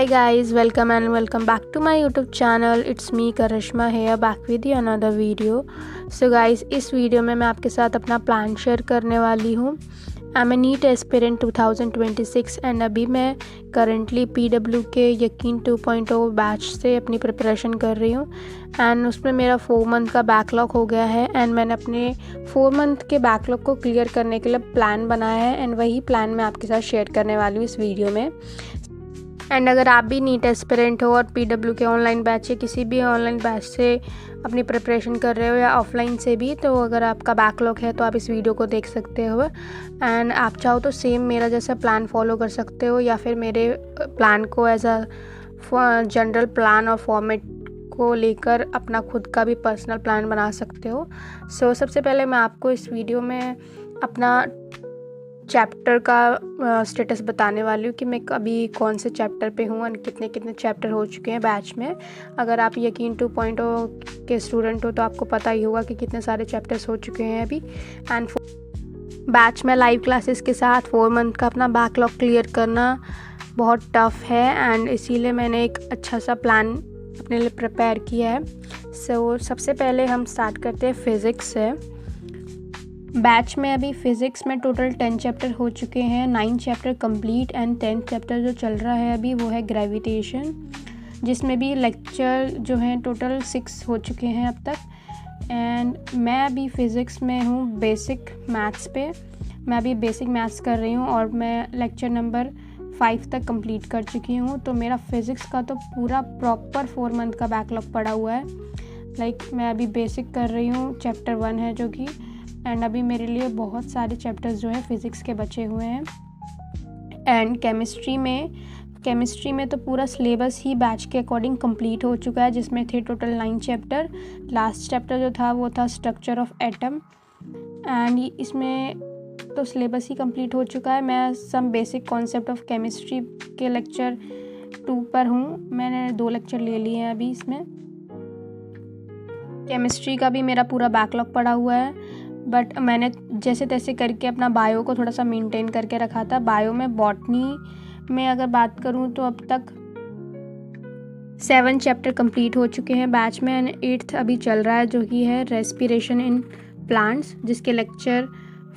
Hi guys, welcome and welcome back to my YouTube channel. It's me Karishma here back with you another video. So guys, इस video में मैं आपके साथ अपना plan share करने वाली हूँ. I am a NEET aspirant 2026 and अभी मैं करंटली PW के यकीन 2.0 बैच से अपनी प्रिपरेशन कर रही हूँ. एंड उसमें मेरा 4 मंथ का बैकलॉग हो गया है एंड मैंने अपने 4 मंथ के बैकलॉग को क्लियर करने के लिए प्लान बनाया है एंड वही प्लान मैं आपके साथ शेयर करने वाली हूँ इस वीडियो में. एंड अगर आप भी नीट एस्पिरेंट हो और PW के ऑनलाइन बैच या किसी भी ऑनलाइन बैच से अपनी प्रिपरेशन कर रहे हो या ऑफलाइन से भी, तो अगर आपका बैकलॉग है तो आप इस वीडियो को देख सकते हो. एंड आप चाहो तो सेम मेरा जैसा प्लान फॉलो कर सकते हो या फिर मेरे प्लान को एज अ जनरल प्लान और फॉर्मेट को लेकर अपना खुद का भी पर्सनल प्लान बना सकते हो. सो सबसे पहले मैं आपको इस वीडियो में अपना चैप्टर का स्टेटस बताने वाली हूँ कि मैं अभी कौन से चैप्टर पे हूँ और कितने चैप्टर हो चुके हैं बैच में. अगर आप यकीन 2.0 के स्टूडेंट हो तो आपको पता ही होगा कि कितने सारे चैप्टर्स हो चुके हैं अभी. एंड बैच में लाइव क्लासेस के साथ 4 मंथ का अपना बैकलॉग क्लियर करना बहुत टफ़ है एंड इसीलिए मैंने एक अच्छा सा प्लान अपने लिए प्रिपेयर किया है. सो सबसे पहले हम स्टार्ट करते हैं फ़िज़िक्स से. बैच में अभी फ़िज़िक्स में टोटल 10 चैप्टर हो चुके हैं, 9 chapter complete and 10th chapter जो चल रहा है अभी वो है ग्रेविटेशन, जिसमें भी लेक्चर जो हैं टोटल 6 हो चुके हैं अब तक. एंड मैं अभी फ़िज़िक्स में हूँ बेसिक मैथ्स पे. मैं अभी बेसिक मैथ्स कर रही हूँ और मैं लेक्चर नंबर 5 तक कंप्लीट कर चुकी हूँ. तो मेरा फ़िज़िक्स का तो पूरा प्रॉपर 4 मंथ का बैकलॉग पड़ा हुआ है. मैं अभी बेसिक कर रही हूँ, चैप्टर 1 है जो कि, एंड अभी मेरे लिए बहुत सारे चैप्टर्स जो है फ़िज़िक्स के बचे हुए हैं. एंड केमिस्ट्री में तो पूरा सिलेबस ही बैच के अकॉर्डिंग कंप्लीट हो चुका है, जिसमें थे टोटल 9 चैप्टर. लास्ट चैप्टर जो था वो था स्ट्रक्चर ऑफ एटम एंड इसमें तो सिलेबस ही कंप्लीट हो चुका है. मैं some basic concept of chemistry के लेक्चर 2 पर हूँ. मैंने 2 लेक्चर ले लिए हैं अभी इसमें. केमिस्ट्री का भी मेरा पूरा बैकलॉग पड़ा हुआ है, बट मैंने जैसे तैसे करके अपना बायो को थोड़ा सा मेंटेन करके रखा था. बायो में बॉटनी में अगर बात करूं तो अब तक 7 चैप्टर कंप्लीट हो चुके हैं बैच में एंड 8th अभी चल रहा है जो कि है रेस्पिरेशन इन प्लांट्स, जिसके लेक्चर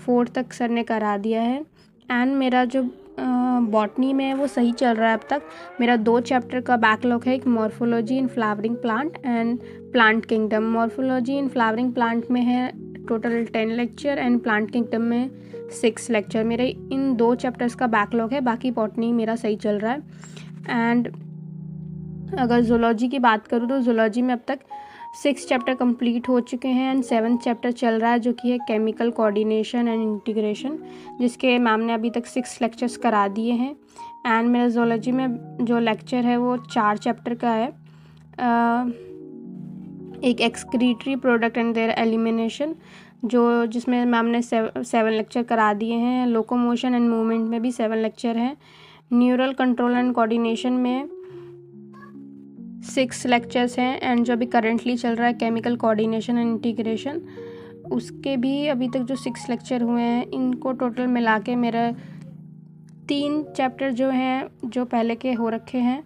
4 तक सर ने करा दिया है. एंड मेरा जो बॉटनी में है वो सही चल रहा है अब तक. मेरा 2 चैप्टर का बैकलॉग है, एक morphology in flowering plant and plant kingdom. Morphology in flowering plant में है total 10 lecture and plant kingdom में 6 लेक्चर. मेरे इन 2 चैप्टर्स का बैकलॉग है, बाकी बॉटनी मेरा सही चल रहा है. एंड अगर जूलॉजी की बात करूँ तो जूलॉजी में अब तक 6 चैप्टर कंप्लीट हो चुके हैं एंड 7th चैप्टर चल रहा है जो कि है केमिकल कोऑर्डिनेशन एंड इंटीग्रेशन, जिसके मैम ने अभी तक 6 लेक्चर्स करा दिए हैं. एंड मेरा जूलॉजी में जो लेक्चर है वो 4 चैप्टर का है. एक excretory product and there elimination जिसमें मैम ने 7 लेक्चर करा दिए हैं. लोकोमोशन एंड मूवमेंट में भी 7 लेक्चर हैं. न्यूरल कंट्रोल एंड कोऑर्डिनेशन में 6 लेक्चर्स हैं. एंड जो अभी करेंटली चल रहा है केमिकल कोऑर्डिनेशन एंड इंटीग्रेशन, उसके भी अभी तक जो 6 लेक्चर हुए हैं, इनको टोटल मिला के मेरा 3 चैप्टर जो हैं जो पहले के हो रखे हैं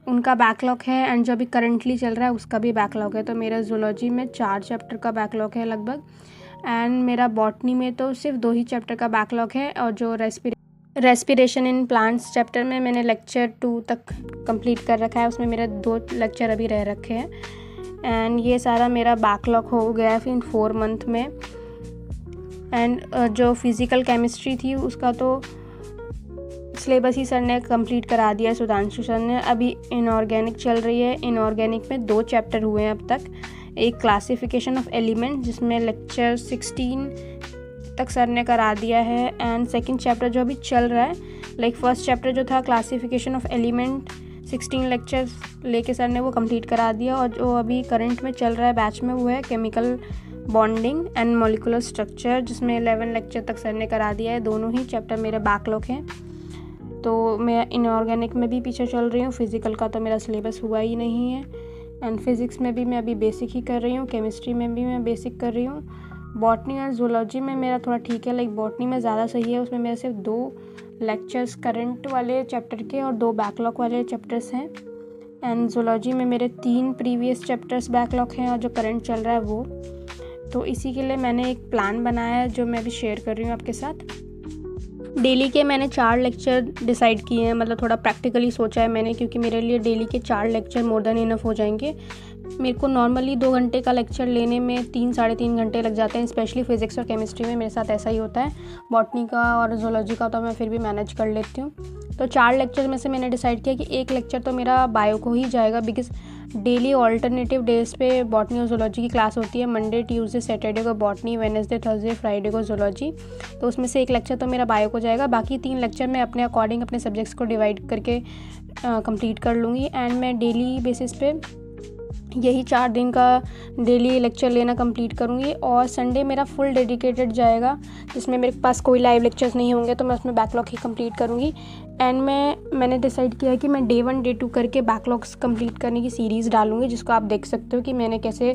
उनका बैकलॉग है एंड जो अभी करंटली चल रहा है उसका भी बैकलॉग है. तो मेरा जूलॉजी में 4 चैप्टर का बैकलॉग है लगभग. एंड मेरा बॉटनी में तो सिर्फ 2 ही चैप्टर का बैकलॉग है. और जो रेस्पिरेशन इन प्लांट्स चैप्टर में मैंने लेक्चर 2 तक कंप्लीट कर रखा है, उसमें मेरे 2 लेक्चर अभी रह रखे हैं. एंड ये सारा मेरा बैकलॉग हो गया है इन 4 मंथ में. एंड जो फिज़िकल केमिस्ट्री थी उसका तो सिलेबस ही सर ने कंप्लीट करा दिया, सुधांशु सर ने. अभी इनऑर्गेनिक चल रही है. इनऑर्गेनिक में 2 चैप्टर हुए हैं अब तक. एक क्लासिफिकेशन ऑफ एलिमेंट जिसमें लेक्चर 16 तक सर ने करा दिया है. एंड सेकंड चैप्टर जो अभी चल रहा है, फर्स्ट चैप्टर जो था क्लासिफिकेशन ऑफ एलिमेंट 16 लेक्चर लेके सर ने वो कंप्लीट करा दिया. और जो अभी करंट में चल रहा है बैच में वो है chemical bonding and molecular structure, जिसमें 11 लेक्चर तक सर ने करा दिया है. दोनों ही चैप्टर मेरे बैकलॉग हैं. तो मैं इनऑर्गेनिक में भी पीछे चल रही हूँ. फिज़िकल का तो मेरा सिलेबस हुआ ही नहीं है. एंड फिज़िक्स में भी मैं अभी बेसिक ही कर रही हूँ. केमिस्ट्री में भी मैं बेसिक कर रही हूँ. बॉटनी और जूलॉजी में मेरा थोड़ा ठीक है. बॉटनी में ज़्यादा सही है, उसमें मेरे सिर्फ 2 लेक्चर्स करंट वाले चैप्टर के और 2 बैकलॉग वाले चैप्टर्स हैं। एंड ज़ूलॉजी में मेरे 3 प्रीवियस चैप्टर्स बैकलॉग हैं और जो करंट चल रहा है वो। तो इसी के लिए मैंने एक प्लान बनाया है जो मैं अभी शेयर कर रही हूँ आपके साथ। डेली के मैंने 4 लेक्चर डिसाइड किए हैं, मतलब थोड़ा प्रैक्टिकली सोचा है मैंने, क्योंकि मेरे लिए डेली के 4 लेक्चर मोर देन इनफ हो जाएंगे। मेरे को नॉर्मली 2 घंटे का लेक्चर लेने में 3 साढ़े 3 घंटे लग जाते हैं, स्पेशली फिज़िक्स और केमिस्ट्री में मेरे साथ ऐसा ही होता है। बॉटनी का और ज़ूलॉजी का तो मैं फिर भी मैनेज कर लेती हूँ। तो 4 लेक्चर में से मैंने डिसाइड किया कि 1 लेक्चर तो मेरा बायो को ही जाएगा, बिकॉज डेली ऑल्टरनेटिव डेज पे बॉटनी और ज़ूलॉजी की क्लास होती है। मंडे, ट्यूसडे, सैटरडे को बॉटनी, वेडनेसडे, थर्सडे, फ्राइडे को ज़ूलॉजी। तो उसमें से 1 लेक्चर तो मेरा बायो को जाएगा, बाकी 3 लेक्चर मैं अपने अकॉर्डिंग अपने सब्जेक्ट्स को डिवाइड करके कंप्लीट कर लूँगी। एंड मैं डेली बेसिस पे यही 4 दिन का डेली लेक्चर लेना कंप्लीट करूँगी। और संडे मेरा फुल डेडिकेटेड जाएगा, जिसमें मेरे पास कोई लाइव लेक्चर्स नहीं होंगे, तो मैं उसमें बैकलॉग ही कंप्लीट करूँगी। एंड मैंने डिसाइड किया है कि मैं डे 1 डे 2 करके बैकलॉग्स कंप्लीट करने की सीरीज़ डालूँगी, जिसको आप देख सकते हो कि मैंने कैसे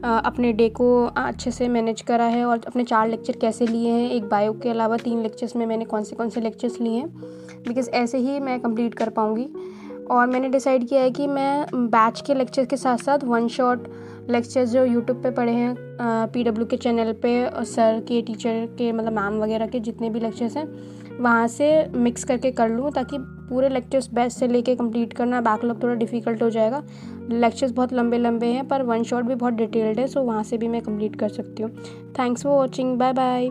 अपने डे को अच्छे से मैनेज करा है और अपने 4 लेक्चर कैसे लिए हैं। एक बायो के अलावा 3 लेक्चर्स में मैंने कौन से लेक्चर्स लिए हैं, बिकॉज़ ऐसे ही मैं कंप्लीट कर पाऊँगी। और मैंने डिसाइड किया है कि मैं बैच के लेक्चर के साथ साथ 1 शॉट लेक्चर्स जो यूट्यूब पे पढ़े हैं PW के चैनल पे, सर के, टीचर के, मतलब मैम वगैरह के जितने भी लेक्चर्स हैं वहाँ से मिक्स करके कर लूँ, ताकि पूरे लेक्चर्स बैच से लेके कंप्लीट करना बैकलॉग थोड़ा डिफ़िकल्ट हो जाएगा। लेक्चर्स बहुत लंबे लंबे हैं पर 1 शॉट भी बहुत डिटेल्ड है, सो वहाँ से भी मैं कंप्लीट कर सकती हूँ। Thanks for watching, bye bye.